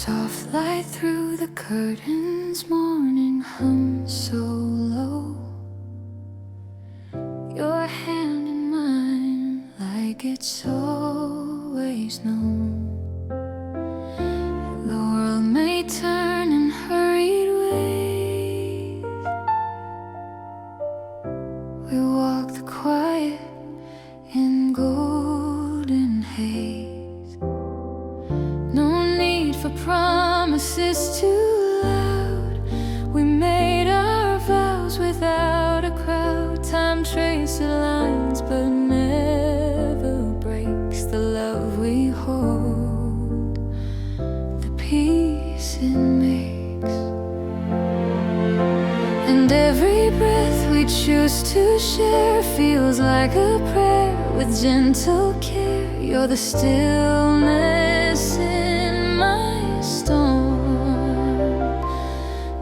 Soft light through the curtains, morning hum so low. Your hand in mine, like it's always known. The world may turn in hurried ways. We walk the quiet in golden haze. No need for promises too loud. We made our vows without a crowd. Time traces lines but never breaks the love we hold, the peace it makes. And every breath we choose to share feels like a prayer with gentle care. You're the stillness in my storm.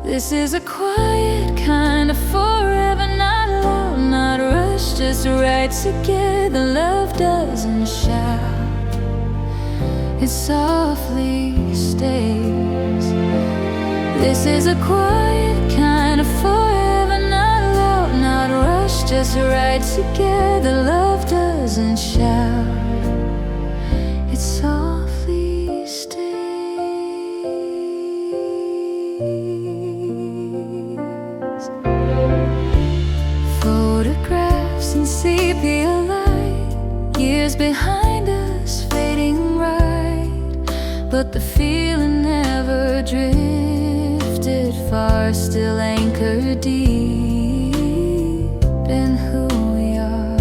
This is a quiet kind of forever, not loud, not rushed, just right together. Love doesn't shout, it softly stays. This is a quiet kind of forever, not loud, not rushed, just right together. Love doesn't shout, it softly stays. Photographs in sepia light, years behind us fading right, but the feeling never drifted far, still anchored deep in who we are.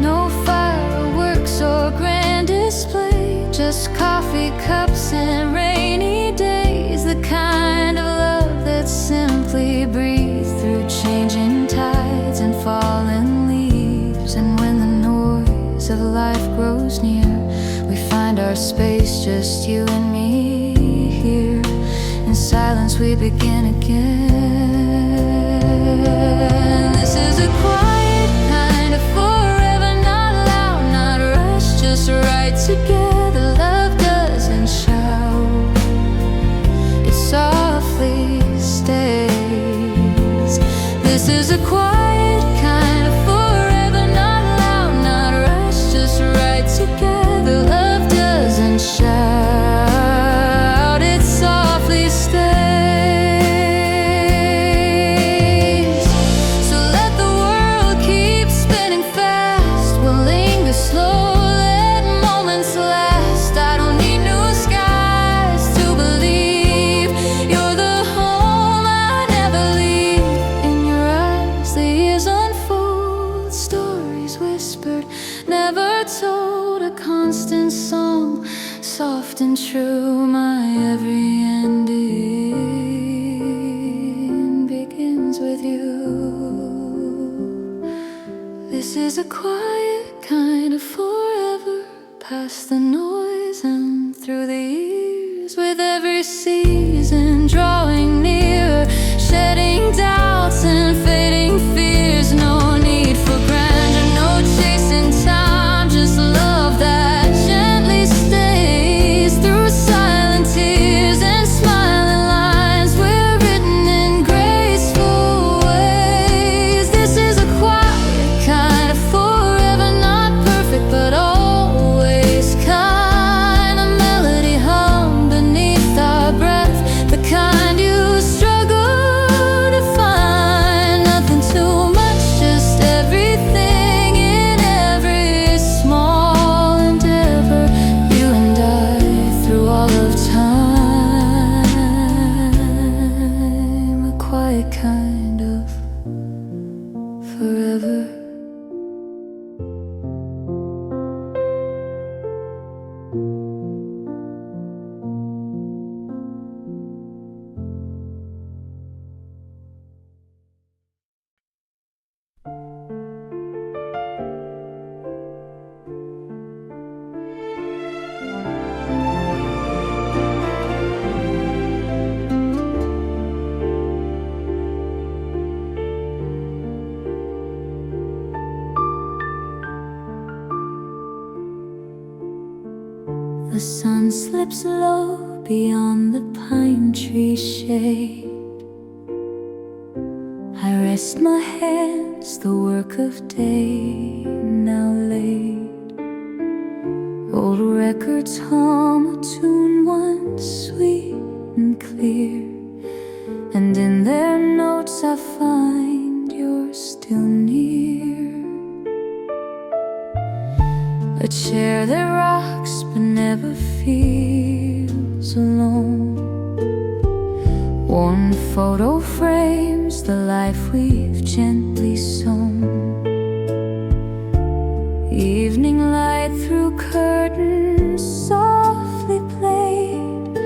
No fireworks or grand display, just coffee cups and rainy days. The kind of love that simply breathes through changing tides and falling leaves. And when the noise of life grows near, we find our space, just you and me here. In silence we begin again. This is a quiet kind of forever, not loud, not rushed, just right together. Love doesn't shout, it softly stays. This is a quiet kind of forever, not loud, not rushed, just right together. Love doesn't shout, it softly stays. So let the world keep spinning fast, we'll linger slow, let moments last. I don't need new skies to believe you're the home I never leave. In your eyes the years unfold, stories whispered, never told. A constant song, soft and true. My every ending begins with you. This is a quiet kind of forever, past the noise and through the years. With every season drawing nearer, shedding doubts and fading fears. No need for grandeur, no chasing time, just love that gently stays. Through silent tears and smiling lines, we're written in graceful ways. This is a quiet kind of forever, not perfect but always kind. A melody hum beneath our breath, the kind you struggle to find. The sun slips low beyond the pine tree shade. I rest my hands, the work of day now laid. Old records hum a tune once sweet and clear, and in their notes I find you're still near. A chair that rocks but never feels alone. Worn photo frames the life we've gently sown. Evening light through curtains softly played.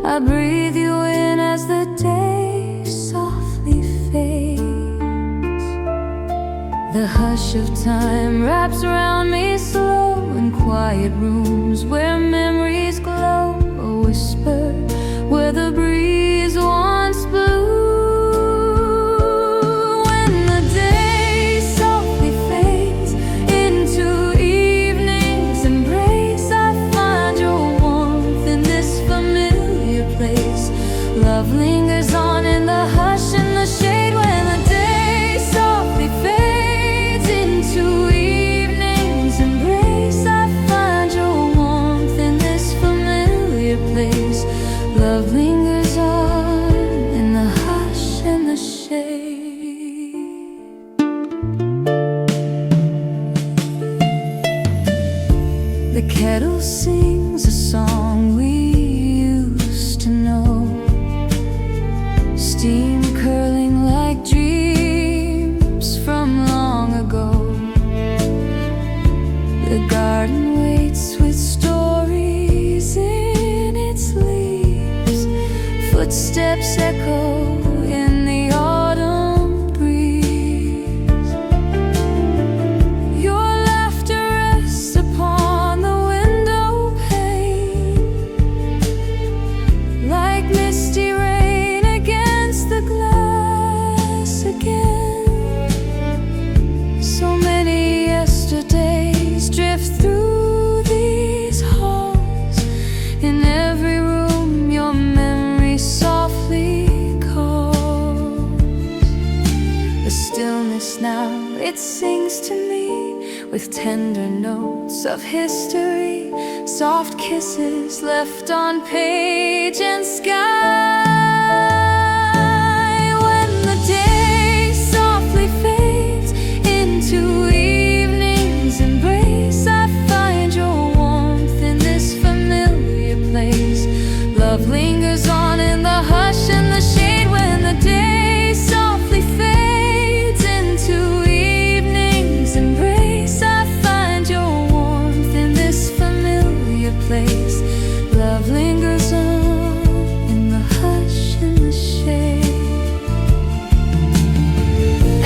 I breathe you in as the day softly fades. The hush of time wraps around me slow, in quiet rooms where memories glow. A whisper where the breeze once blew. When the day softly fades into evening's embrace, I find your warmth in this familiar place. Love lingers on in the hush and the shade. When the day softly fades into evening's embrace, I find your warmth in this familiar place. Love lingers on in the hush and the shade. The kettle sings a song we used to know, steam curling like dreams from long ago. The garden waits with stories in its leaves. Footsteps echo in the autumn breeze. Your laughter rests upon the window pane, like misty rain against the glass again. So many yesterdays drift through these halls. In every room your memory softly calls. The stillness now, it sings to me with tender notes of history. Soft kisses left on page and sky. When the day softly fades into evening's embrace, I find your warmth in this familiar place. Love lingers on in the hush and the shade. When the day softly fades into evening's embrace, I find your warmth in this familiar place. Love lingers on in the hush and the shade.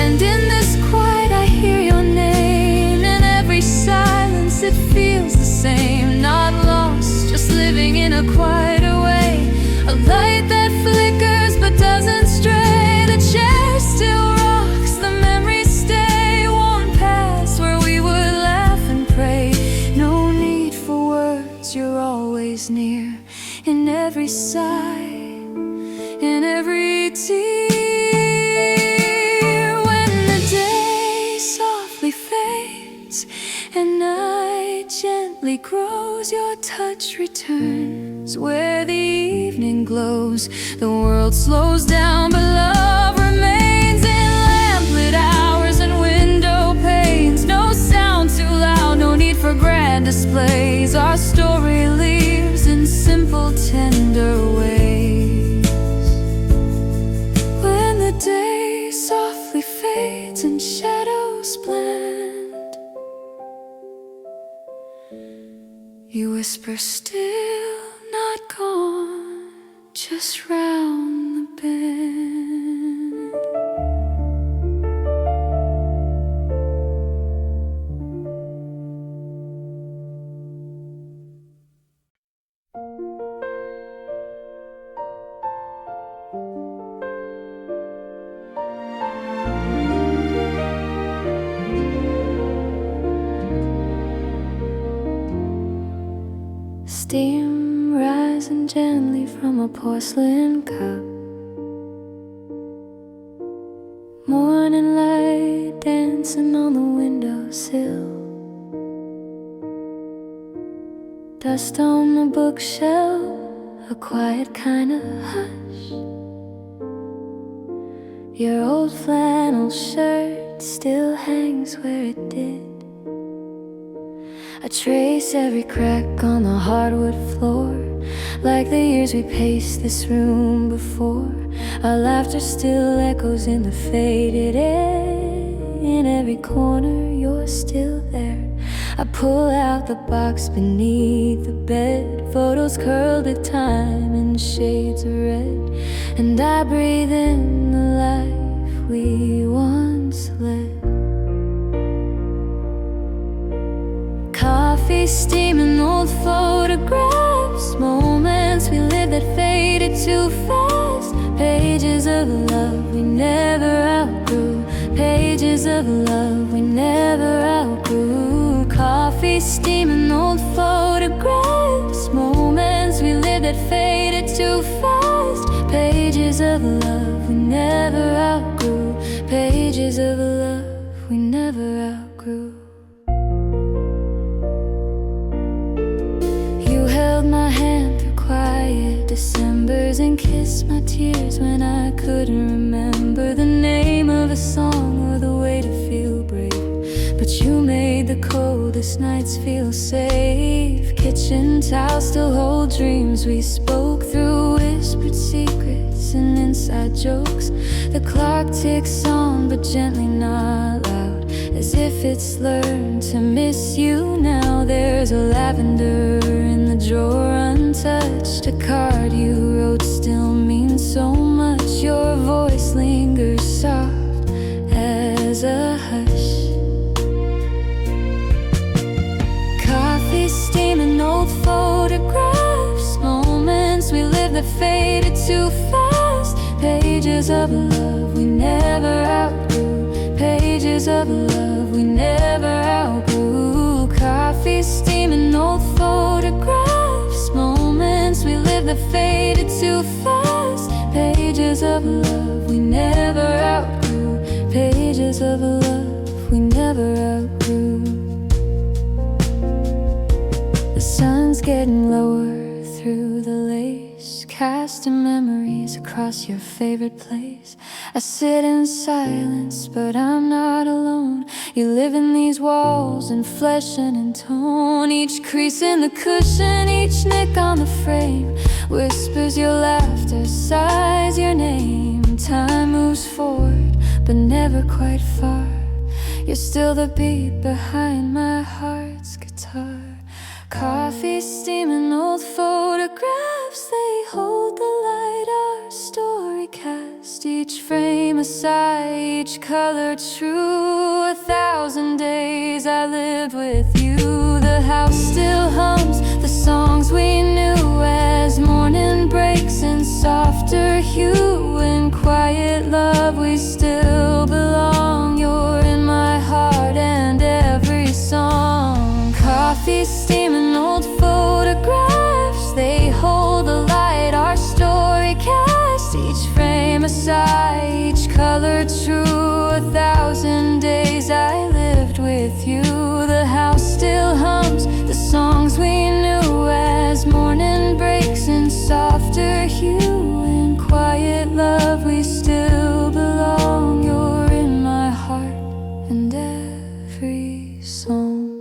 And in this quiet I hear your name. In every silence it feels the same. Not lost, just living in a quieter way. A light that flickers but doesn't stray. The chair still rocks, the memories stay. Worn past where we would laugh and pray. No need for words, you're always near. In every sigh, in every tear. When the day softly fades and night gently grows, your touch returns where the evening glows. The world slows down but love remains. In lamplit hours and window panes, no sound too loud, no need for grand displays. Our story lives in simple, tender ways. When the day softly fades and shadows blend, you whisper, still not gone, just round the bend. Steam rising gently from a porcelain cup. Morning light dancing on the windowsill. Dust on the bookshelf, a quiet kind of hush. Your old flannel shirt still hangs where it did. I trace every crack on the hardwood floor, like the years we paced this room before. Our laughter still echoes in the faded air. In every corner, you're still there. I pull out the box beneath the bed, photos curled with time in shades of red. And I breathe in the life we once led. Coffee steaming, old photographs, moments we lived that faded too fast. Pages of love we never outgrew. Pages of love we never outgrew. Coffee steaming, old photographs, moments we lived that faded too fast. Pages of love we never outgrew. Pages of love we never outgrew. You held my hand through quiet Decembers and kissed my tears when I couldn't remember the name of a song or the way to feel brave. But you made the coldest nights feel safe. Kitchen towels still hold dreams we spoke through, whispered secrets and inside jokes. The clock ticks on, but gently, not loud, as if it's learned to miss you now. There's a lavender in the drawer untouched. A card you wrote still means so much. Your voice lingers soft as a hush. Coffee steaming, old photographs, moments we lived that faded too fast. Pages of love we never outgrew. Pages of love we never outgrew. Coffee steaming, old photographs, moments we lived that faded too fast. Pages of love we never outgrew. Pages of love we never outgrew. The sun's getting lower through the lace, casting memories across your favorite place. I sit in silence, but I'm not alone. You live in these walls in flesh and in tone. Each crease in the cushion, each nick on the frame whispers your laughter, sighs your name. Time moves forward, but never quite far. You're still the beat behind my heart's guitar. Coffee steaming, old photographs, they hold the light our story cast. Each frame a sigh, each color true. 1,000 days I lived with you. The house still hums the songs we knew as morning breaks in softer hue. In quiet love we still belong. You're in my heart and every song. Coffee steaming, old photographs, they hold the light our story cast. Each frame a sigh, each color true. 1,000 days I lived with you. The house still hums the songs we knew as morning breaks in softer hue. In quiet love we still belong. You're in my heart and every song.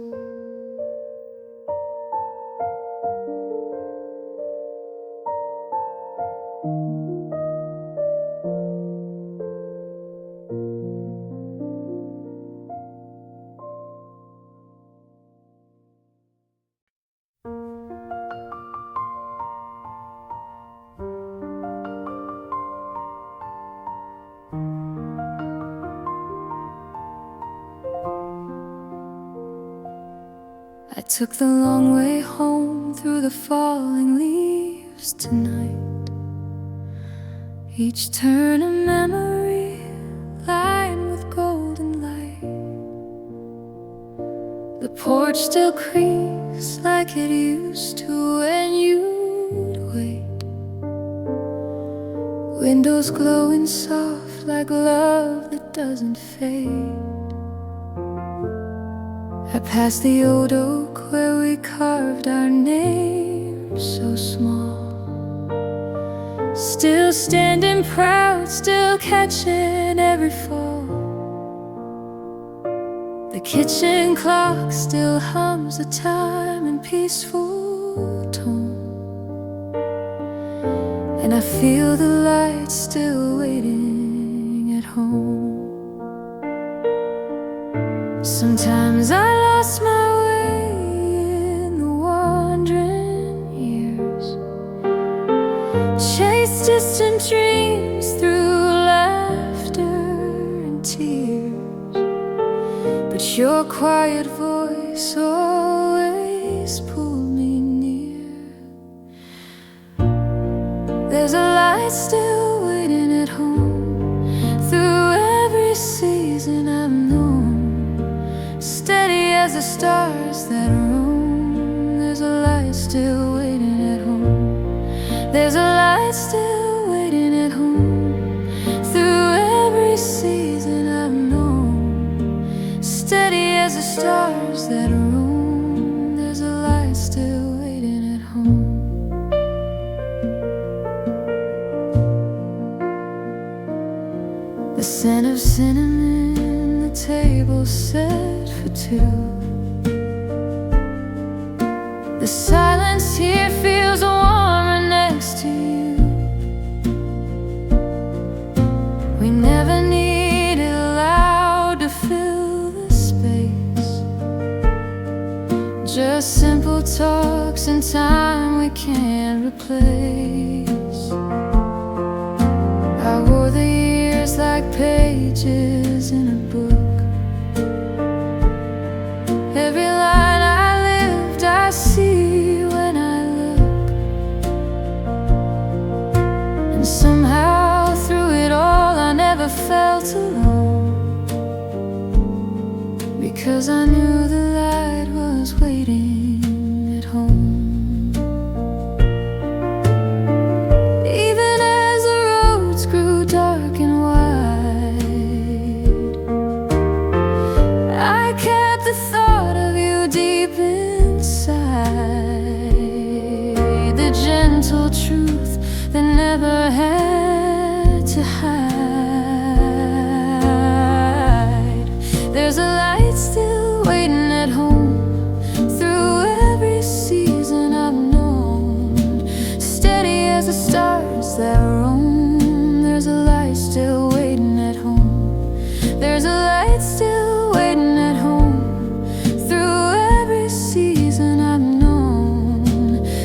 I took the long way home through the falling leaves tonight. Each turn a memory lined with golden light. The porch still creaks like it used to when you'd wait. Windows glowing soft like love that doesn't fade. I passed the old oak where we carved our names so small. Still standing proud, still catching every fall. The kitchen clock still hums the time in peaceful tone, and I feel the light still waiting at home. Sometimes I lost my way in the wandering years, chased distant dreams through laughter and tears, but your quiet voice always pulled me near. There's a light still waiting at home through every season I've known, steady as the stars that roam. There's a light still waiting at home. There's a light still waiting at home through every season I've known, steady as the stars that roam. There's a light still waiting at home. The scent of cinnamon, the table set for two. The silence here feels warmer next to you. We never needed loud to fill the space, just simple talks and time we can't replace. I wore the years like pages in a book. Every line I lived I see when I look, and somehow through it all I never felt alone, because I knew the light was waiting at home. Even as the roads grew dark and wide, I kept the thought of you deep inside, the gentle truth that never had to hide. There's a light still waiting at home through every season I've known, steady as the stars that roam. There's a light still waiting at home. There's a light still waiting at home through every season I've known,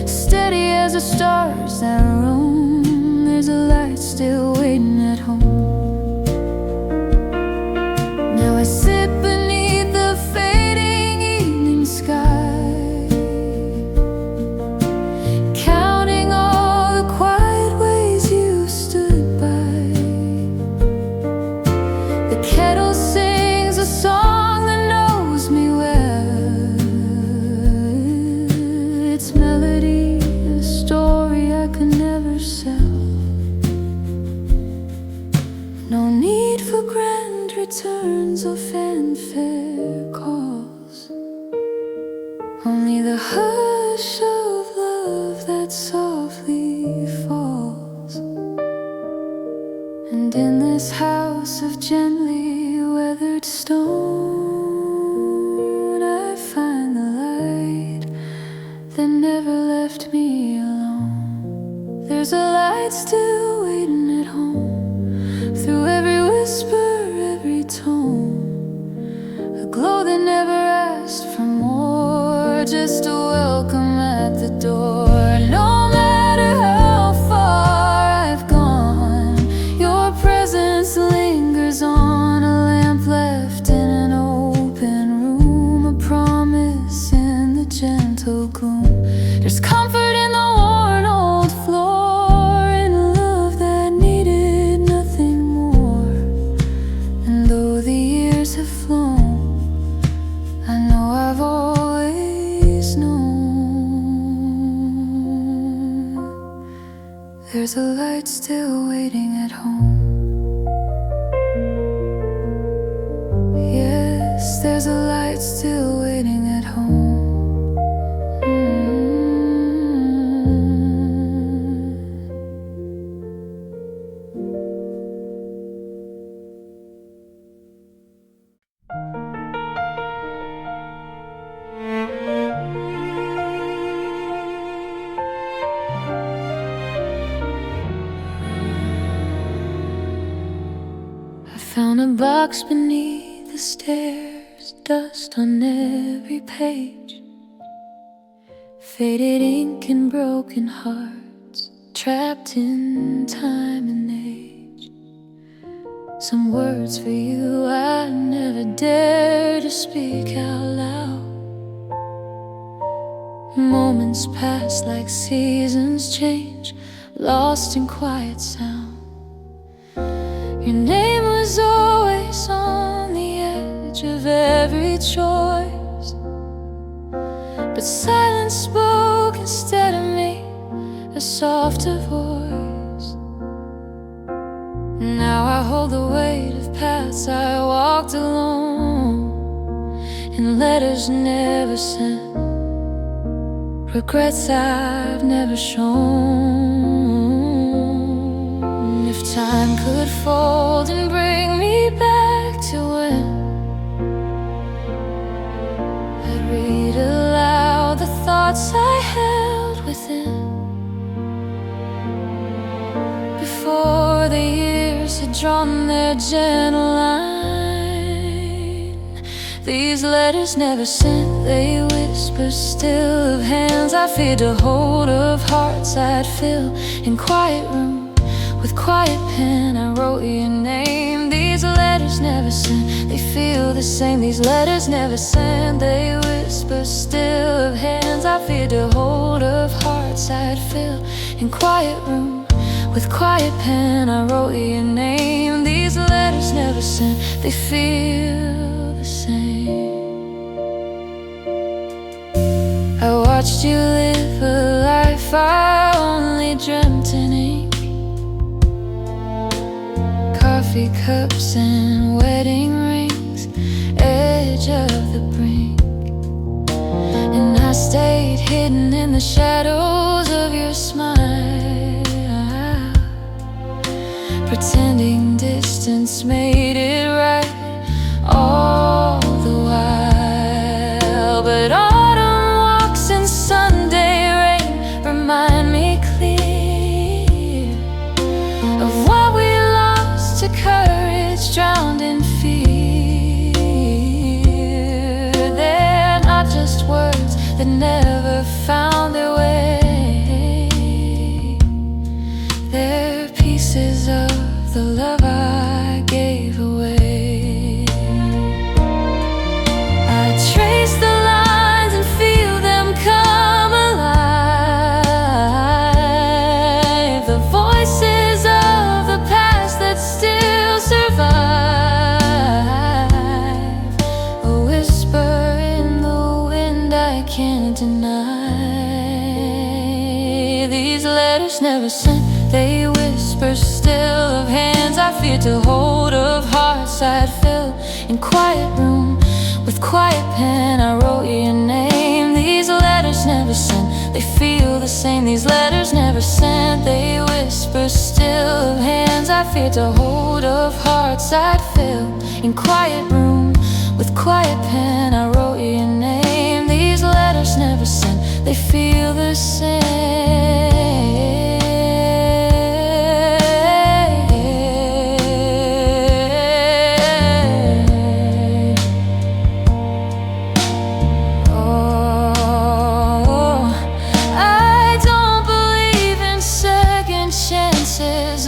steady as the stars that roam. There's a light still waiting at home. Now I sit beneath the fading evening sky, counting all the quiet ways you stood by. The kettle sings a song that knows me well. Its melody, a story I could never sell. No need for grand returns or fanfare calls, only the hush of love that softly falls. And in this house of gently weathered stone, I find the light that never left me alone. There's a light still waiting at home through every whisper, every tone, a glow that never asked for more, just a welcome at the door. No matter how far I've gone, your presence lingers on, a lamp left in an open room, a promise in the gentle gloom. There's comfort in the worn old floor, in a love that needed nothing more. And though the years have flown, I know I've always There's a light still waiting at home. Yes, there's a light still waiting at home. Found a box beneath the stairs, dust on every page, faded ink and broken hearts, trapped in time and age. Some words for you I never dare to speak out loud. Moments pass like seasons change, lost in quiet sound. Your name was always on the edge of every choice, but silence spoke instead of me, a softer voice. Now I hold the weight of paths I walked alone, and letters never sent, regrets I've never shown. If time could fold and bring me back to when I'd read aloud the thoughts I held within, before the years had drawn their gentle line. These letters never sent, they whisper still of hands I feared to hold, of hearts I'd fill in quiet rooms. With quiet pen I wrote your name. These letters never sent, they feel the same. These letters never sent, they whisper still of hands I feared to hold, of hearts I'd fill in quiet room. With quiet pen I wrote your name. These letters never sent, they feel the same. I watched you live a life I only dreamt in ink. Coffee cups and wedding rings, edge of the brink, and I stayed hidden in the shadows of your smile, pretending distance made it right all the while. But autumn walks and Sunday rain remind me clear of what we to courage drowned in fear. They're not just words that never found their way, they're pieces of the love I gave away. I trace the lines and feel them come alive, the voices of the past that still survive, a whisper in the wind I can't deny. These letters never sent, they whisper still of hands I feared to hold, of hearts I'd fill in quiet room. With quiet pen I wrote your name. These letters never sent, they feel the same. These letters never sent, they whisper still of hands I feared to hold, of hearts I'd fill in quiet room. With quiet pen I wrote your name. These letters never sent, they feel the same.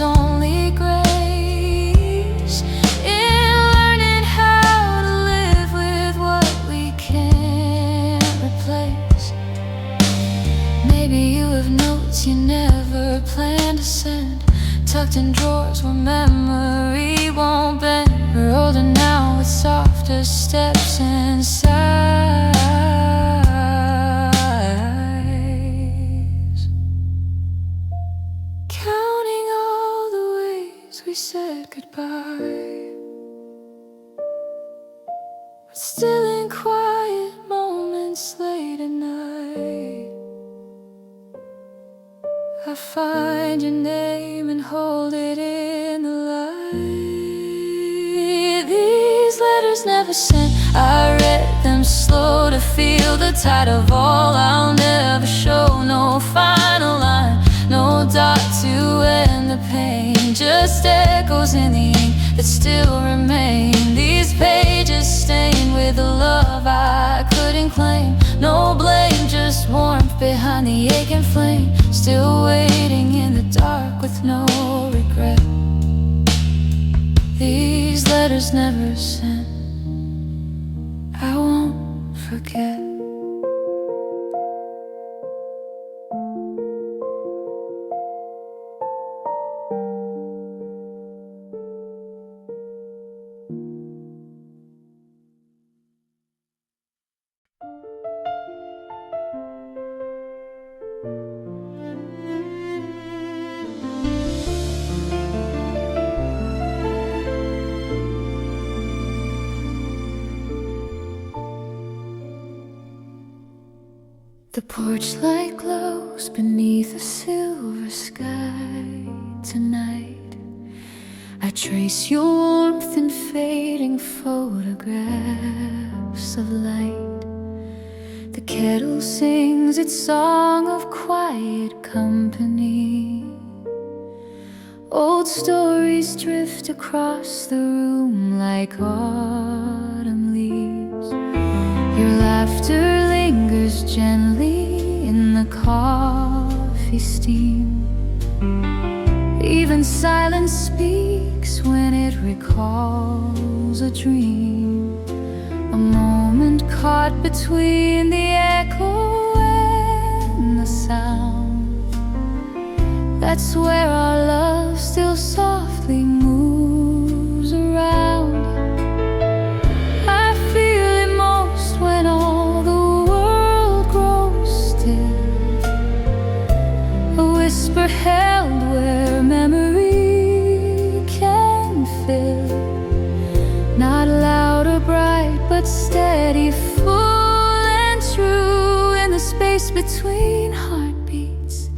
Only grace in learning how to live with what we can't replace. Maybe you have notes you never planned to send, tucked in drawers where memory won't bend. We're older now with softer steps and sighs. said goodbye. But still in quiet moments late at night, I find your name and hold it in the light. These letters never sent, I read them slow to feel the tide of all I'll never show. No final line, no dot to end the pain, just echoes in the ink that still remain. These pages stained with the love I couldn't claim. No blame, just warmth behind the aching flame. Still waiting in the dark with no regret. These letters never sent, I won't forget. The porch light glows beneath a silver sky tonight. I trace your warmth in fading photographs of light. The kettle sings its song of quiet company. Old stories drift across the room like autumn leaves. Your laughter lingers gently in the coffee steam. Even silence speaks when it recalls a dream. A moment caught between the echo and the sound. That's where our love still softly moves around. I feel it most when all the world grows still. A whisper held where memory can fill. Not loud or bright, but steady, full and true. In the space between heartbeats,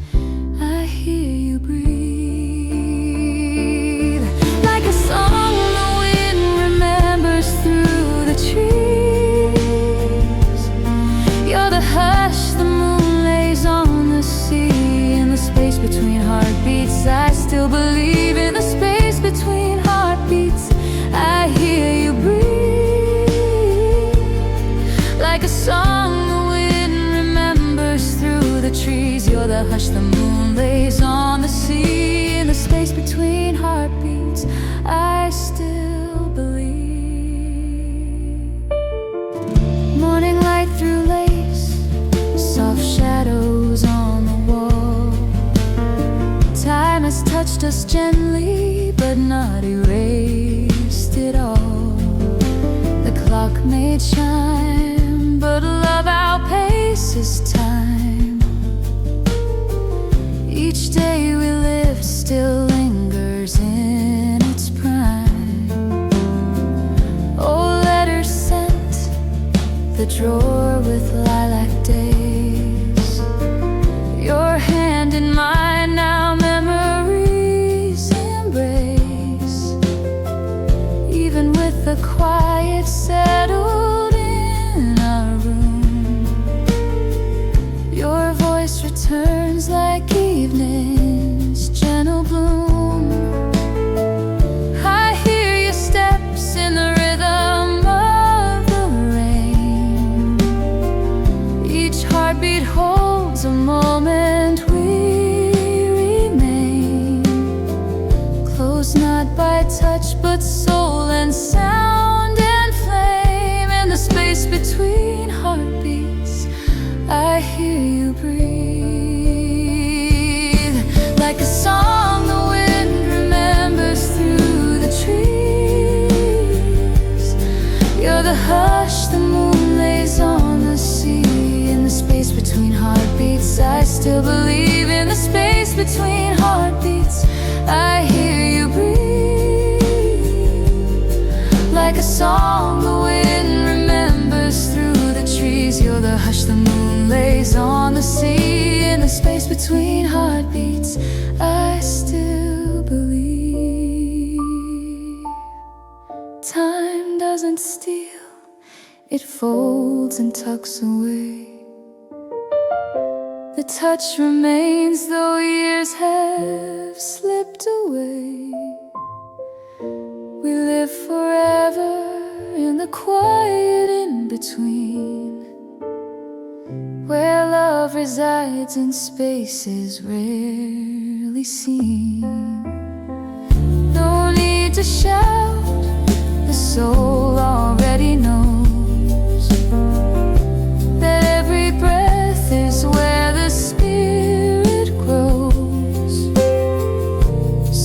I hear you breathe. Like a song the wind remembers through the trees. You're the hush the moon lays on the sea. In the space between heartbeats, I still believe. In the space between heartbeats, I hear you breathe. Like a song the wind remembers through the trees. You're the hush the moon lays on the sea. In the space between heartbeats, I still believe. Morning light through lace, soft shadows on the wall. Time has touched us gently, but not erased it all. The clock may chime, but love outpaces time. Each day we live still lingers in its prime. Oh, letters sent, the drawer with lilac days. Your hand in mine now, memories embrace. Even with the quiet settled in our room, your voice returns like evening's gentle bloom. I hear your steps in the rhythm of the rain. Each heartbeat holds a moment we remain. Close not by touch, but soul and sound and flame. In the space between heartbeats, I hear you breathe. Like a song the wind remembers through the trees. You're the hush the moon lays on the sea. In the space between heartbeats, I still believe. In the space between heartbeats, I hear you breathe. like a song the wind remembers through the trees. You're the hush the moon lays on the sea. In the space between heartbeats, I still believe. Time doesn't steal, it folds and tucks away. The touch remains though years have slipped away. We live forever in the quiet in-between, where love resides in spaces rarely seen. No need to shout, the soul already knows that every breath is where the spirit grows.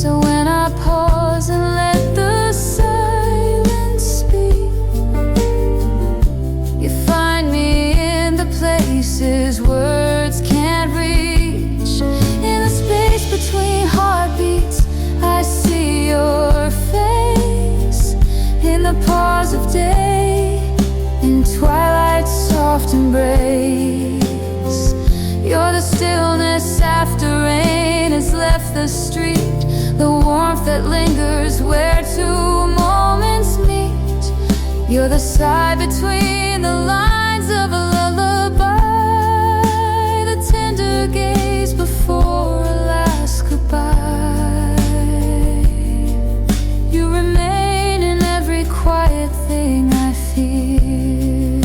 So when I pause and let the silence speak, you find me in the places words can't reach. In the space between heartbeats, I see your face. In the pause of day, in twilight's soft embrace, you're the stillness after rain has left the street, the warmth that lingers where two moments meet. You're the sigh between the lines of a lullaby, the tender gaze before a last goodbye. You remain in every quiet thing I feel,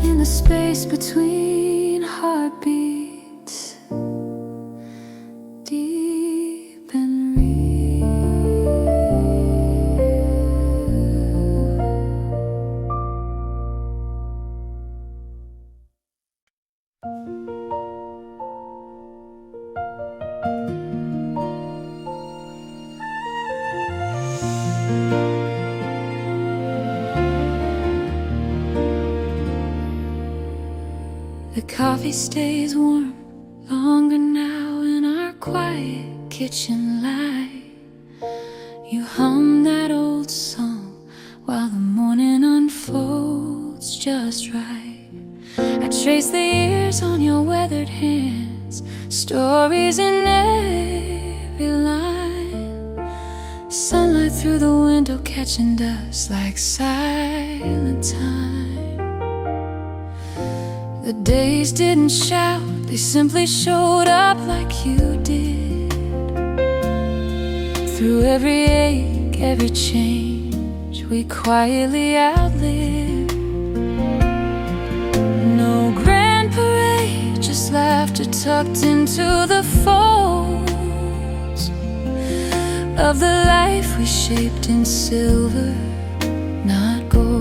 in the space between heartbeats, deep and real. The coffee stays warm longer now in our quiet kitchen light. You hum that old song while the morning unfolds just right. I trace the years on your weathered hands, stories in every line. Sunlight through the window catching dust like silent time. The days didn't shout, they simply showed up like you did. Through every ache, every change, we quietly outlived. No grand parade, just laughter tucked into the folds of the life we shaped in silver, not gold.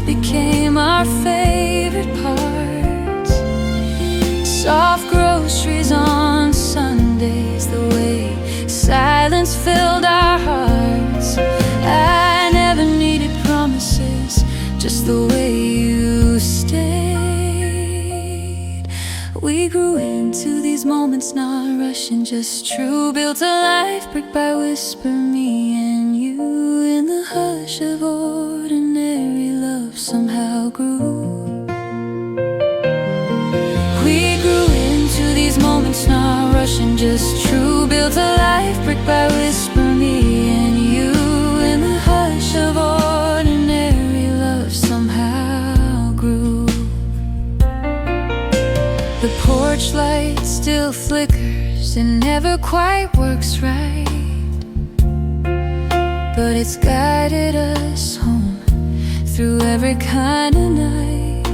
Became our favorite parts. Soft groceries on Sundays, the way silence filled our hearts. I never needed promises, just the way you stayed. We grew into these moments, not rushing, just true. Built a life brick by whisper, me and you, in the hush of ordinary love somehow grew. We grew into these moments, not rushing, just true. Built a life brick by whisper, me and you, in the hush of ordinary love somehow grew. The porch light still flickers, it never quite works right, but it's guided us home through every kind of night.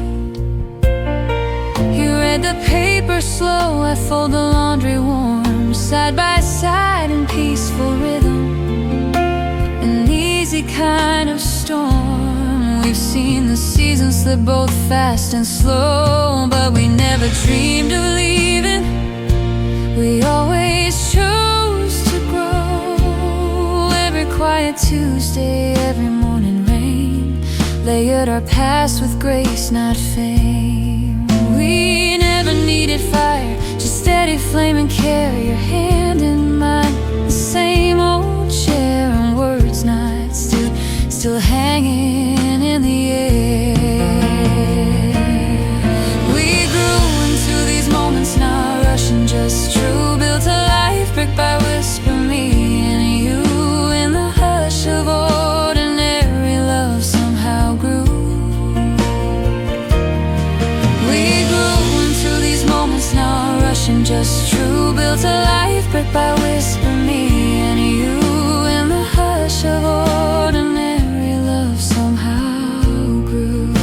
You read the paper slow, I fold the laundry warm, side by side in peaceful rhythm, an easy kind of storm. We've seen the seasons slip both fast and slow, but we never dreamed of leaving. We always chose to grow. Every quiet Tuesday, every morning rain, layered our past with grace, not fame. We never needed fire, just steady flame and carry your hand in mine. The same old chair and words not still hanging in the air. We grew into these moments, not rushing, just true. Built a life brick by whisper, me and you. In the hush of ordinary love somehow grew. We grew into these moments, not rushing, just true. Built a life brick by whisper, me and you. In the hush of ordinary love somehow grew.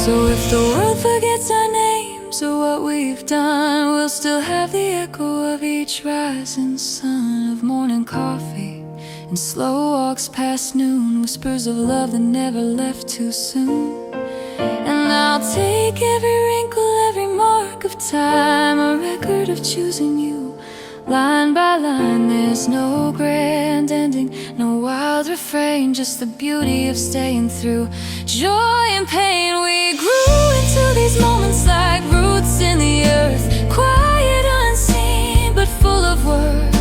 So if the world forgets our names or what we've done, we'll still have the echo of each rising sun, of morning coffee and slow walks past noon, whispers of love that never left too soon. And I'll take every wrinkle, every mark of time, a record of choosing you, line by line. There's no grand ending, no wild refrain, just the beauty of staying through joy and pain. We grew into these moments like roots in the earth, quiet, unseen, but full of worth,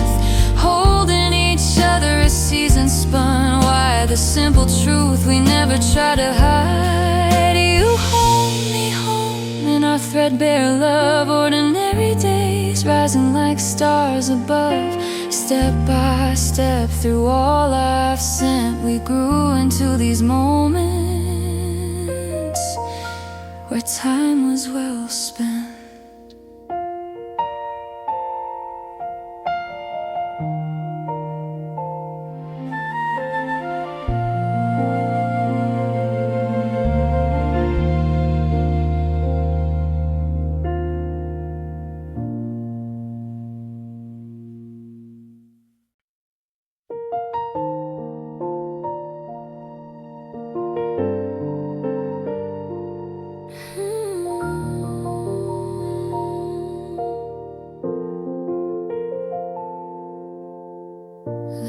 holding each other as seasons spun. Why, the simple truth we never try to hide. You hold me home in our threadbare love, ordinary days rising like stars above. Step by step through all I've sent, we grew into these moments where time was well spent.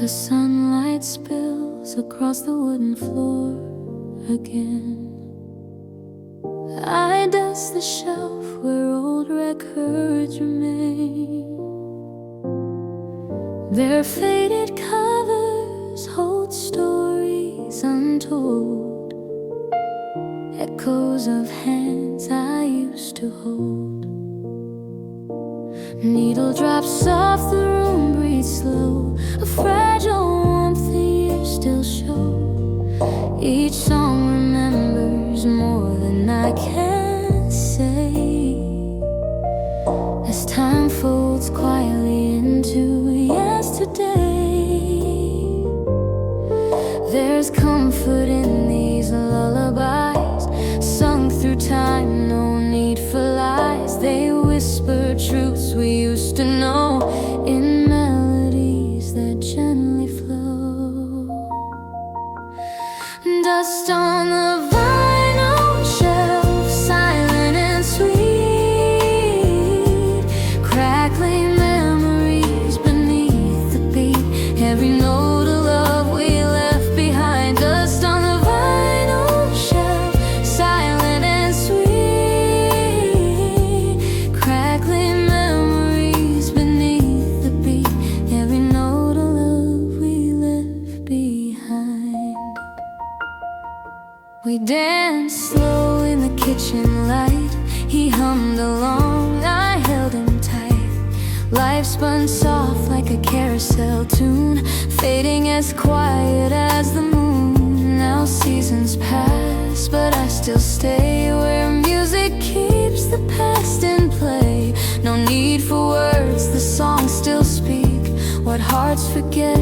The sunlight spills across the wooden floor again. I dust the shelf where old records remain. Their faded covers hold stories untold, echoes of hands I used to hold. Needle drops off, the room breathes slow, a fragile warmth the years still show. Each song remembers more than I can say, as time folds quietly into yesterday. There's comfort in these lullabies, sung through time, no need for lies. They whisper truths we used to know, in melodies that gently flow. Dust on the vinyl shelf, silent and sweet, crackling memories beneath the beat. Every note of love we left behind. Dust on the vinyl shelf, silent and sweet, crackling memories beneath the beat. Every note of love we left behind. We danced slow in the kitchen light. He hummed along, I held him tight. Life spun soft like a carousel tune, fading as quiet as the moon. Now seasons pass, but I still stay where music keeps the past in play. No need for words, the songs still speak. What hearts forget,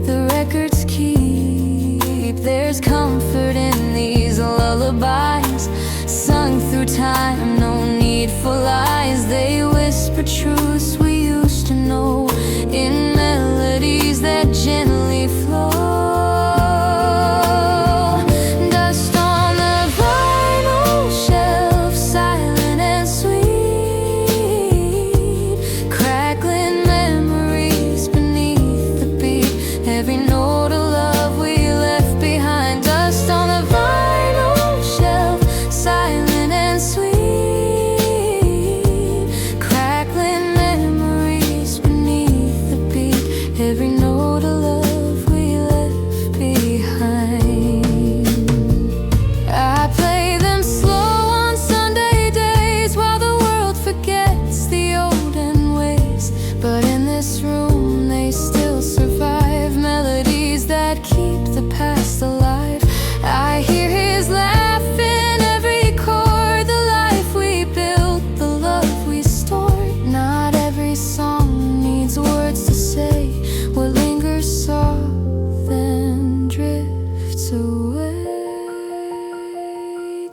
the records keep. There's comfort in these lullabies, sung through time, no need for lies. They whisper truths we used to know, in melodies that gently flow. Dust on the vinyl shelf, silent and sweet, crackling memories beneath the beat. Every note of love we left behind. Dust on the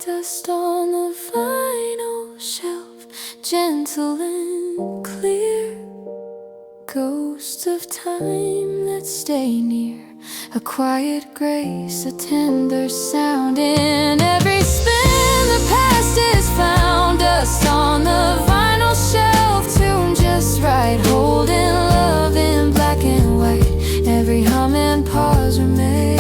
dust on the vinyl shelf, gentle and clear. Ghosts of time that stay near, a quiet grace, a tender sound. In every spin the past is found, dust on the vinyl shelf, tuned just right, holding love in black and white. Every hum and pause remains,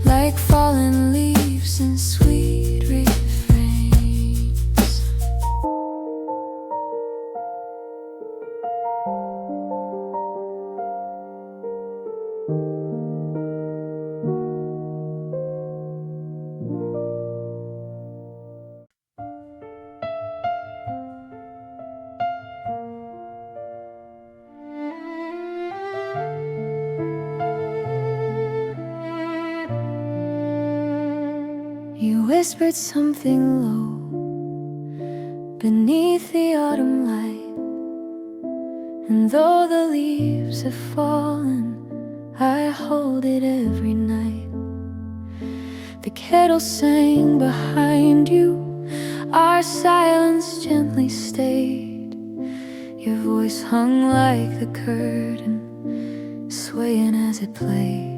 like fallen leaves in sweet refrains. You whispered something low beneath the autumn light, and though the leaves have fallen, I hold it every night. The kettle sang behind you, our silence gently stayed. Your voice hung like the curtain, swaying as it played.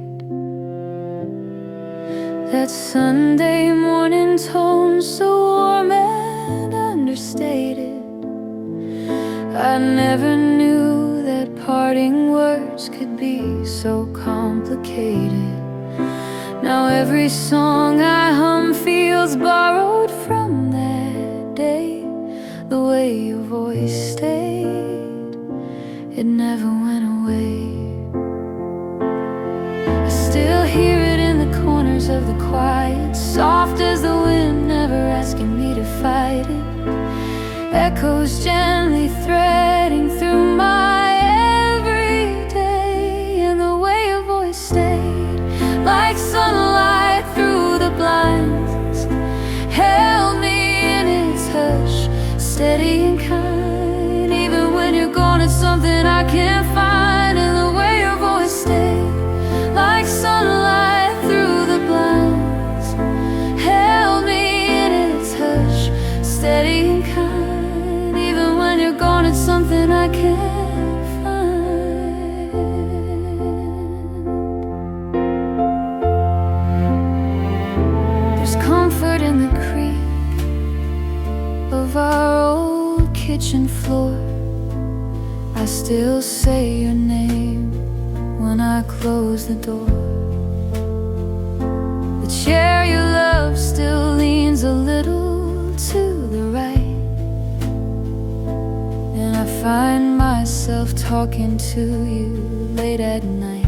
That Sunday morning tone, so warm and understated. I never knew that parting words could be so complicated. Now every song I hum feels borrowed from that day. The way your voice stayed, it never went away. I still hear it in the corners of the quiet, soft as the wind, never asking me to fight it. Echoes gently threading through my everyday, and the way your voice stayed, like sunlight through the blinds, held me in its hush, steady and kind. Even when you're gone, it's something I can't find. And the way your voice stayed, like sunlight through the blinds, held me in its hush, steady and kind. Even when you're gone, it's something I can't find. There's comfort in the creak of our old kitchen floor. I still say your name when I close the door. The chair you love still leans a little to the right, and I find myself talking to you late at night.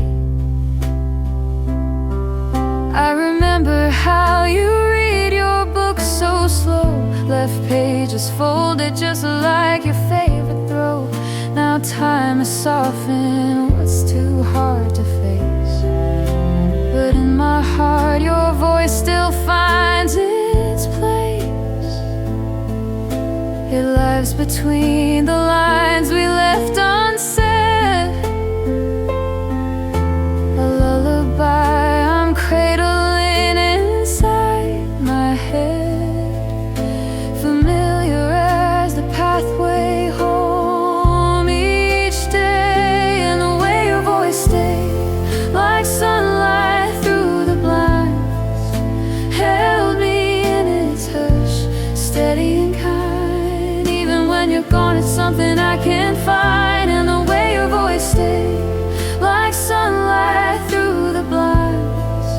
I remember how you read your book so slow, left pages folded just like your favorite throw. Now time has softened what's too hard to face, but in my heart your voice still finds its place. It lives between the lines we left unsaid, a lullaby I'm cradling inside my head, familiar as the pathway home each day. And the way your voice stayed, like sunlight through the blinds, held me in its hush, steady and kind. Even when you're gone, it's something I can't find. And the way your voice stayed, like sunlight through the blinds,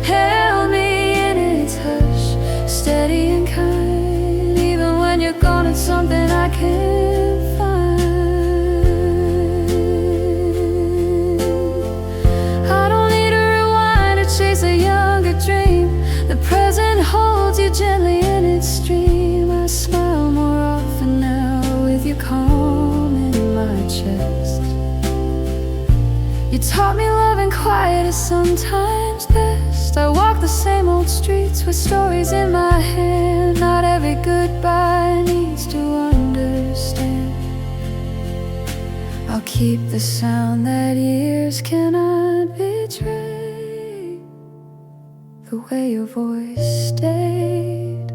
held me in its hush, steady and kind. Even when you're gone, it's something I can't find. I don't need a rewind to chase a younger dream. The present holds you gently in its stream. I smile more often now with your calm in my chest. You taught me loving quiet is sometimes best. I walk the same old streets with stories in my hand. Not every goodbye needs to understand. I'll keep the sound that years cannot betray. the way your voice stayed.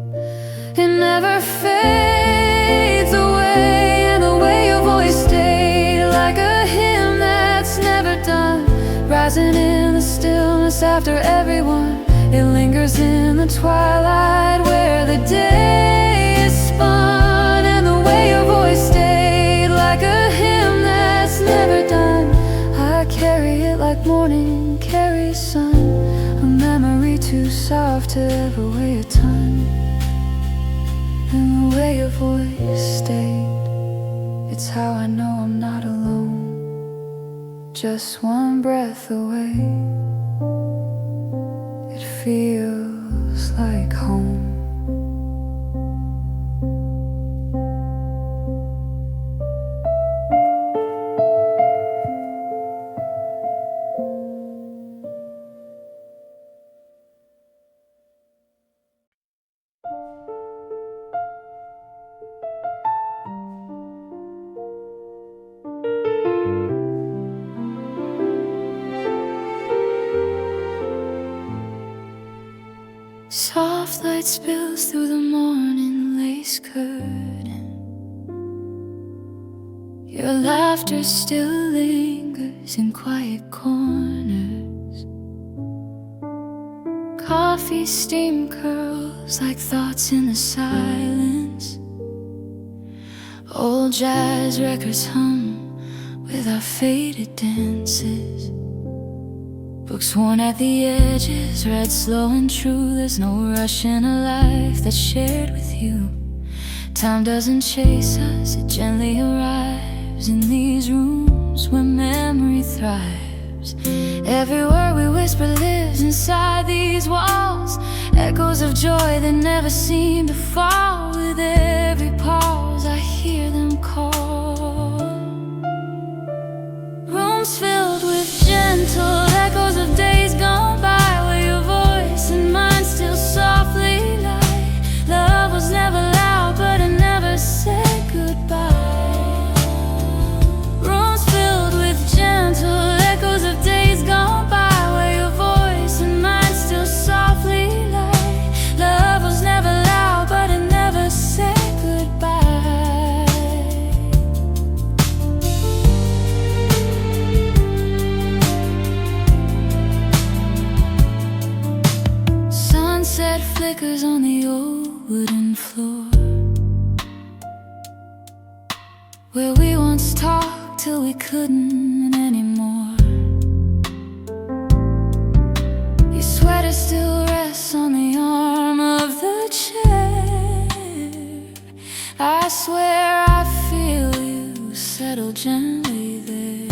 It never fades away, and the way your voice stayed, like a hymn that's never done, rising in the stillness after everyone. It lingers in the twilight where the day is spun, and the way your voice stayed, like a hymn that's never done. I carry it like morning carries sun, a memory too soft to ever weigh a ton. And the way your voice stayed, it's how I know I'm not alone. Just one breath away, it feels like home. Soft light spills through the morning lace curtain. Your laughter still lingers in quiet corners. Coffee steam curls like thoughts in the silence. Old jazz records hum with our faded dances. Books worn at the edges, read slow and true. There's no rush in a life that's shared with you. Time doesn't chase us, it gently arrives in these rooms where memory thrives. Every word we whisper lives inside these walls, echoes of joy that never seem to fall. With every pause I hear them call. Rooms filled with gentle echoes of days gone by, where your voice and mine still softly lie. Love was never loud, but it never said goodbye. Rooms filled with gentle echoes of days gone by, where your voice and mine still softly lie. Love was never loud, but it never said goodbye. Sunset flickers on the old wooden floor, where we once talked till we couldn't anymore. Your sweater still rests on the arm of the chair. I swear I feel you settle gently there.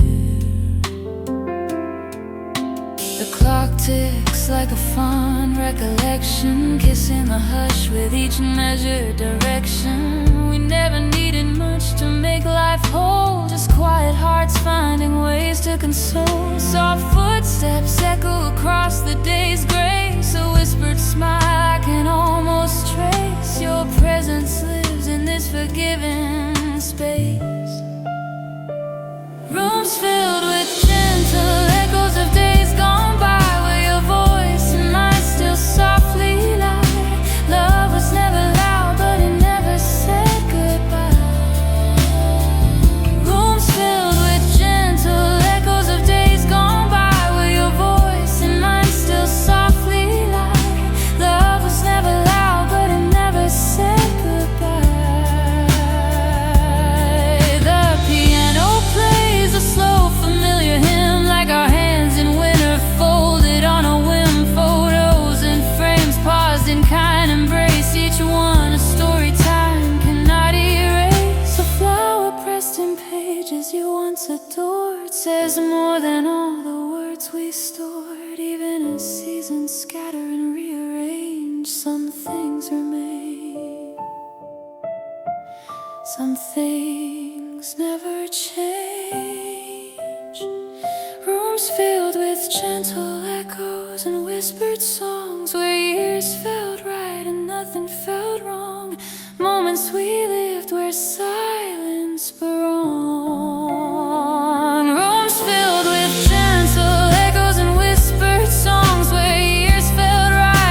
The clock ticks like a fond recollection, kissing the hush with each measured direction. We never needed much to make life whole, just quiet hearts finding ways to console. Soft footsteps echo across the day's grace, a whispered smile I can almost trace. Your presence lives in this forgiving space. Rooms filled with gentle echoes of days gone by, where your voice and mine still softly lie. Love was never loud, but it never said goodbye. Rooms filled with gentle echoes of days gone by, where your voice and mine still softly lie. Love was never loud, but it never said goodbye. The piano plays a slow, familiar hymn, like our hands in winter folded on a whim. Photos and frames paused in kind embrace, each one a story time cannot erase. A flower pressed in pages you once adored says more than all the words we stored. Even as seasons scatter and rearrange, some things remain. Some things never change. Rooms filled with gentle echoes and whispered songs, where years felt right and nothing felt wrong. Moments we lived where silence belonged. Rooms filled with gentle echoes and whispered songs, where years felt right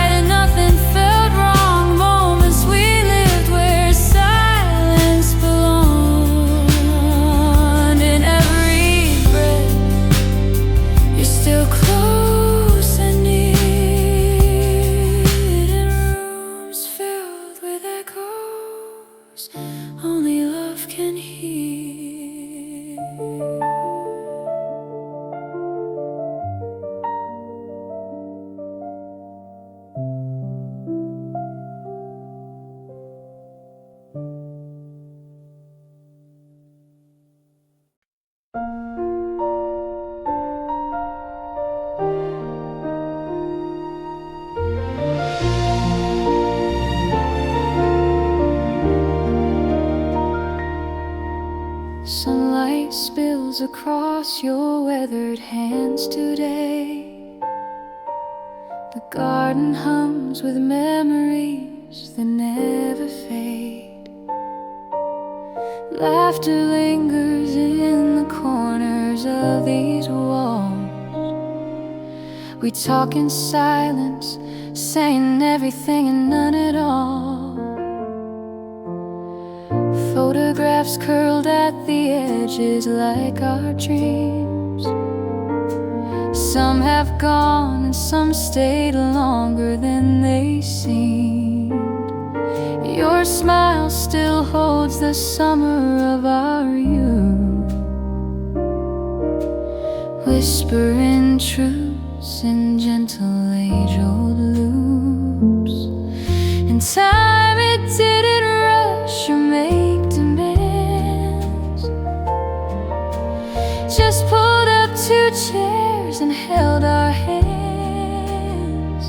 smiles across your weathered hands today. The garden hums with memories that never fade. Laughter lingers in the corners of these walls. We talk in silence, saying everything and none at all. Photographs curled at the edges like our dreams. Some have gone and some stayed longer than they seemed. Your smile still holds the summer of our youth, whispering truths in gentle age-old loops. In time it didn't rush or make demands, just pulled up two chairs and held our hands.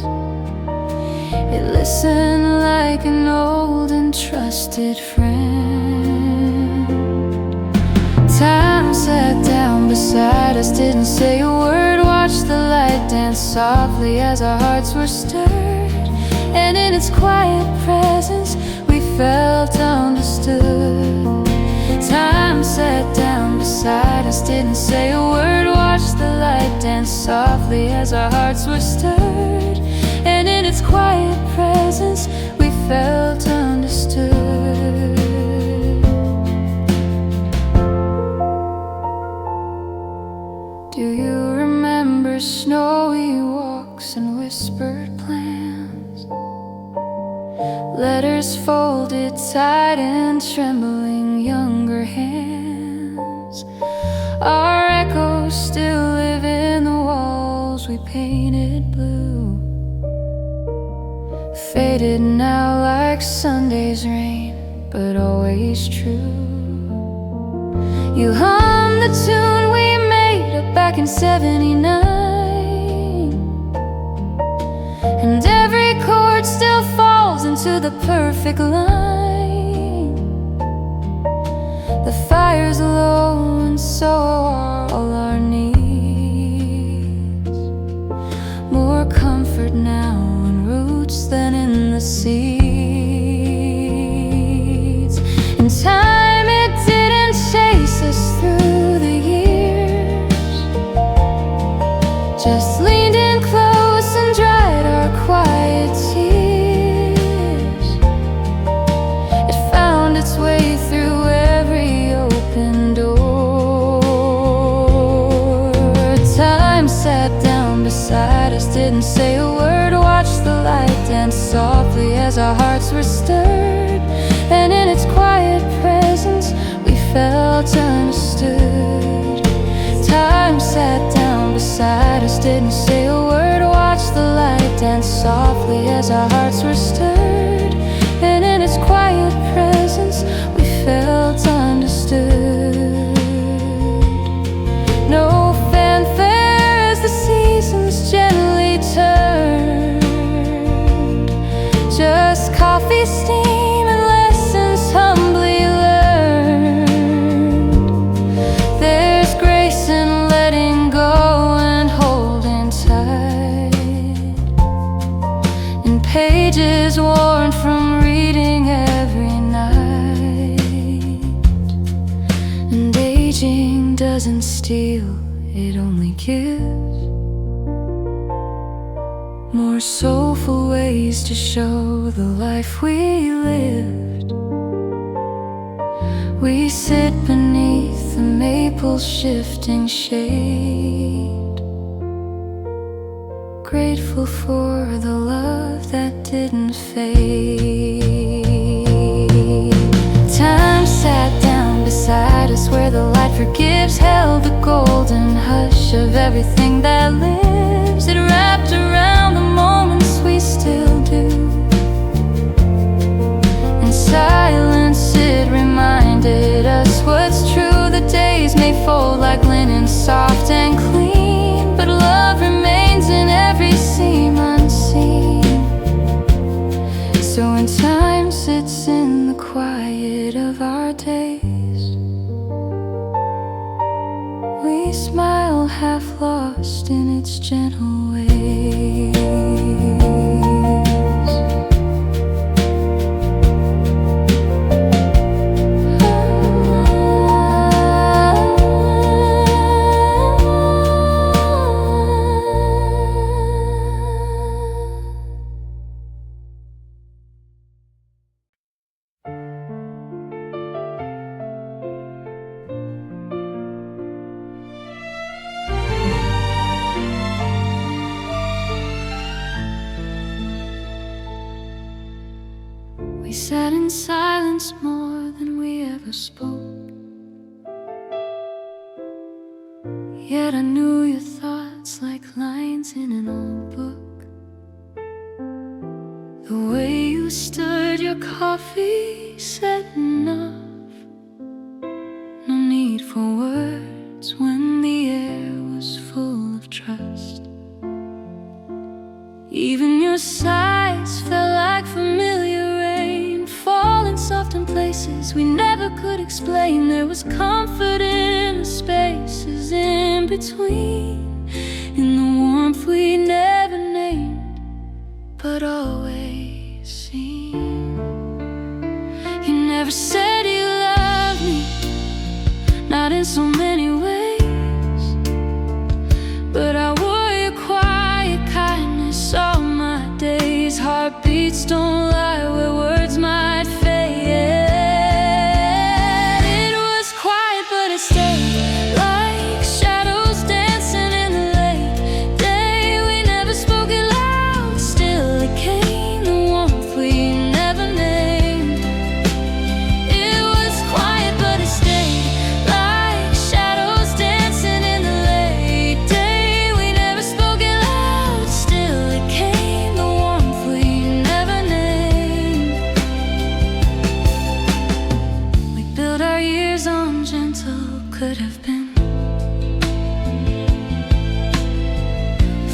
It listened like an old and trusted friend. Time sat down beside us, didn't say a word, watched the light dance softly as our hearts were stirred. And in its quiet presence we felt understood. Time sat down beside us, didn't say a word, watched the light dance softly as our hearts were stirred. And in its quiet presence we felt understood. Do you remember snowy walks and whispered plans? Letters folded tight and trembling younger hands. Our echoes still live in the walls we painted blue, faded now like Sunday's rain, but always true. You hum the tune we made up back in '79, and every chord still falls into the perfect line. The fire's low and so are all our needs. More comfort now and roots than in the seeds. In time it didn't chase us through the years, just leaned in close and dried our quiet tears. It found its way through every open door. Time sat down beside us, didn't say a word, watched the light dance softly as our hearts were stirred. And in its quiet presence we felt understood. Time sat down beside us, didn't say a word, watched the light dance softly as our hearts were stirred. And in its quiet presence we felt understood. No fanfare as the seasons gently turned, just coffee, steam, and lessons humbly learned. There's grace in letting go and holding tight, in pages worn from reading every night. And aging doesn't steal, it only gives more soulful ways to show the life we lived. We sit beneath the maple's shifting shade, grateful for the love that didn't fade. Time sat down beside us where the light forgives held the golden hush of everything that lives. It wrapped around the moments we still do. In silence it reminded us what's true. The days may fold like linen, soft and clean, but love remains in every seam unseen. So when time sits in the quiet of our days, gentle ways. We sat in silence more than we ever spoke, yet I knew your thoughts like lines in an old book. The way you stirred your coffee said enough. No need for words when the air was full of trust. Even your sighs felt like familiar rain, falling soft in places we never could explain. There was comfort in the spaces in between, in the warmth we never named, but always seen. You never said you loved me, not in so many ways, but I wore your quiet kindness all my days. Heartbeats don't lie where words might fade. It was quiet but it stayed, like shadows dancing in the late day. We never spoke it loud, still it came, the warmth we never named. It was quiet but it stayed, like shadows dancing in the late day. We never spoke it loud, still it came, the warmth we never named. We built our years on gentle could have been,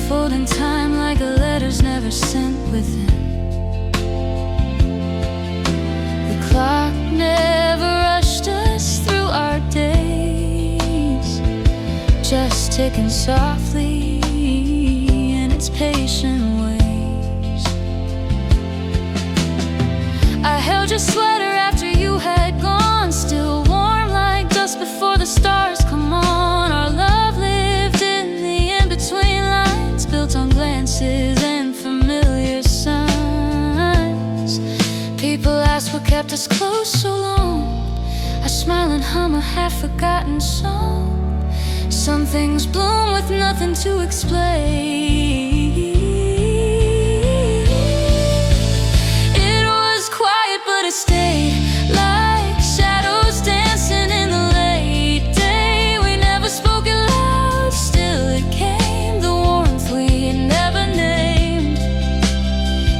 folding time like a letter's never sent within. The clock never rushed us through our days, just ticking softly in its patient ways. I held your sweater after you had gone, still warm like dust before the stars come on. Our love lived in the in-between lines, built on glances and familiar signs. People ask what kept us close so long. I smile and hum a half-forgotten song. Some things bloom with nothing to explain. It was quiet but it stayed, like shadows dancing in the late day. We never spoke it loud, still it came, the warmth we never named.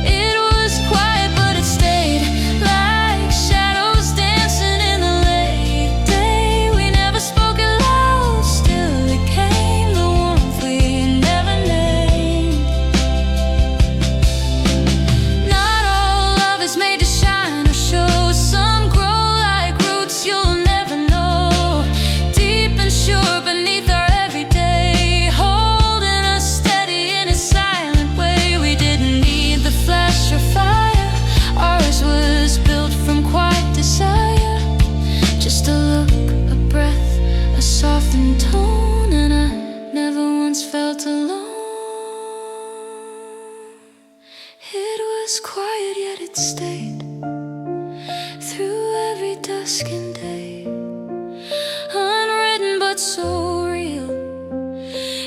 It was quiet but it stayed, like shadows dancing in the late day. We never spoke it loud, still it came, the warmth we never named. Not all love is made to shine or show. Some grow like roots you'll never know, deep and sure beneath our everyday, holding us steady in a silent way. We didn't need the flash or fire, ours was built from quiet desire. Just a look, a breath, a softened tone, and I never once felt alone. It was quiet yet it stayed, through every dusk and day, unwritten but so real.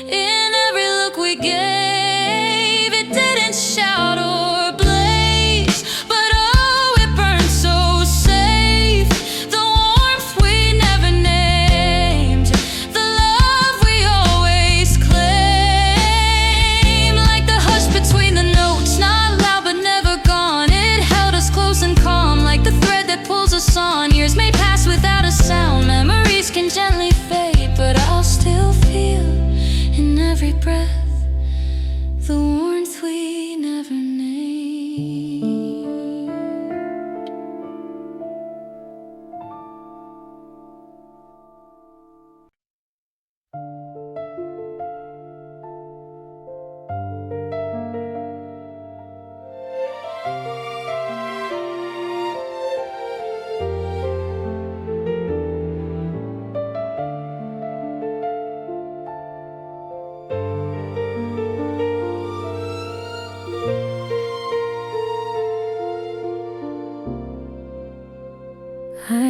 In every look we gave, it didn't shout or blaze, but oh, it burned so safe. The warmth we never named, the love we always claimed. Like the hush between the notes, not loud but never gone. It held us close and calm, like the thread that pulls us on. Years may pass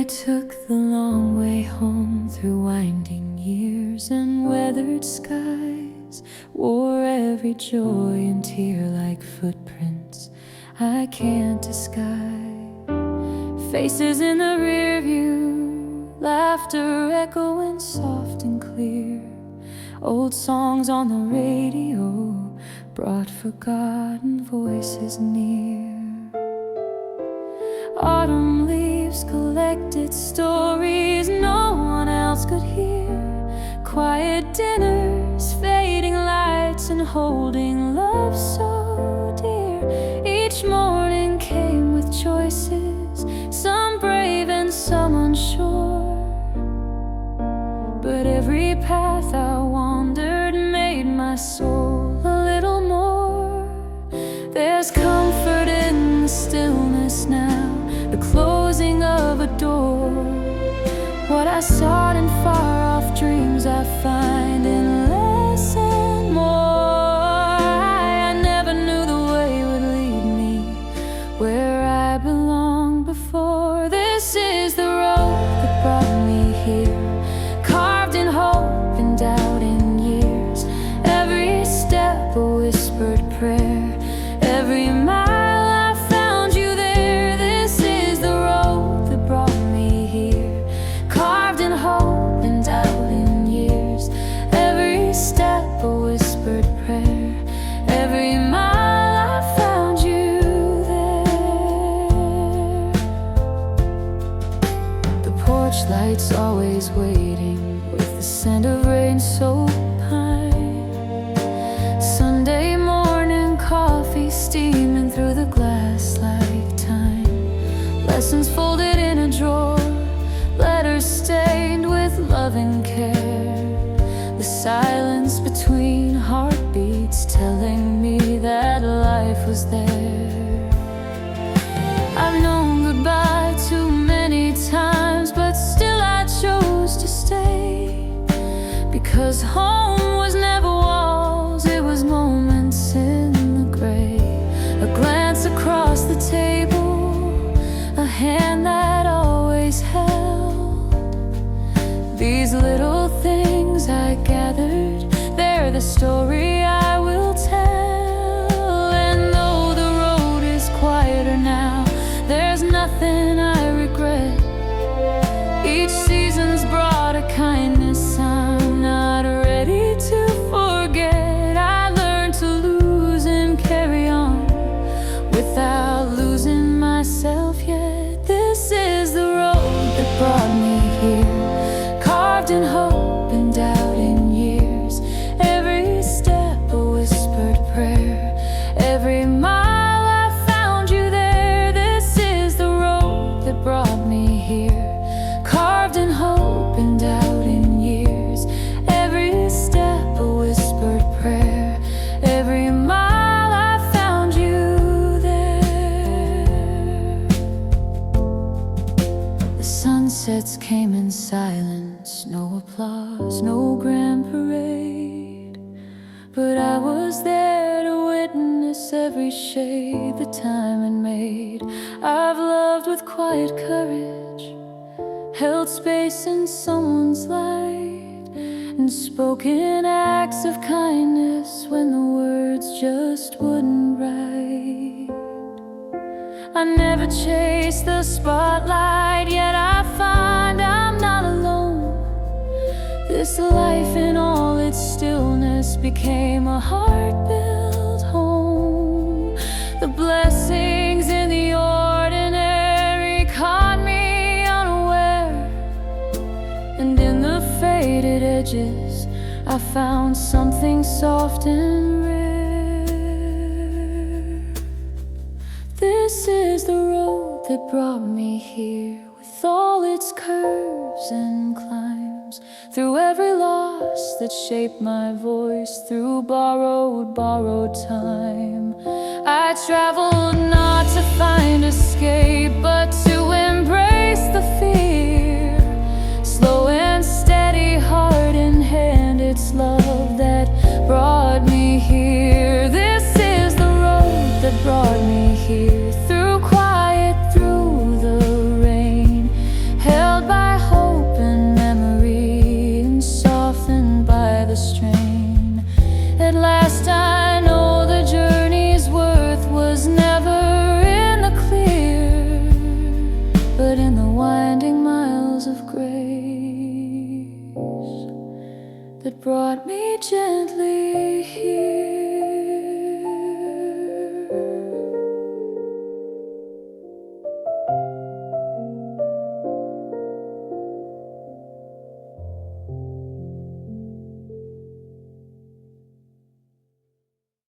took the long way home through winding years and weathered skies, wore every joy and tear like footprints I can't disguise. Faces in the rear view, laughter echoing soft and clear. Old songs on the radio brought forgotten voices near. Autumn leaves collected stories no one else could hear. Quiet dinners, fading lights, and holding love so dear. Each morning came with choices, some brave and some unsure. But every path I wandered made my soul a little more. There's comfort in the stillness now, the closing of a door. What I sought in far-off dreams I find in less and more. I never knew the way would lead me where I belonged before. This is the road that brought me here, carved in hope and doubt in years. Every step a whispered prayer, every mile lights always waiting, with the scent of rain so pine. Sunday morning coffee steaming through the glass like time. Lessons folded in a drawer, letters stained with loving care. The silence between heartbeats telling me that life was there. I've known goodbye too many times, but still I chose to stay. Because home was never walls, it was moments in the gray. A glance across the table, a hand that always held. These little things I gathered, they're the story I will tell. And though the road is quieter now, there's nothing I regret. Each season's brought a kindness I'm not ready to forget. I learned to lose and carry on without losing myself yet. This is the road that brought me here, carved in hope and doubt in years. Every step a whispered prayer, every mile brought me here, carved in hope and doubt in years. Every step a whispered prayer, every mile I found you there. The sunsets came in silence, no applause, no grand parade. But I was there to witness every shade the time had made. I've loved with quiet courage, held space in someone's light, and spoken acts of kindness when the words just wouldn't write. I never chased the spotlight, yet I find I'm not alone. This life in all its stillness became a heart-built home. The blessings in the ordinary caught me unaware, and in the faded edges I found something soft and rare. This is the road that brought me here, with all its curves and climbs, through every loss that shaped my voice, through borrowed time. I traveled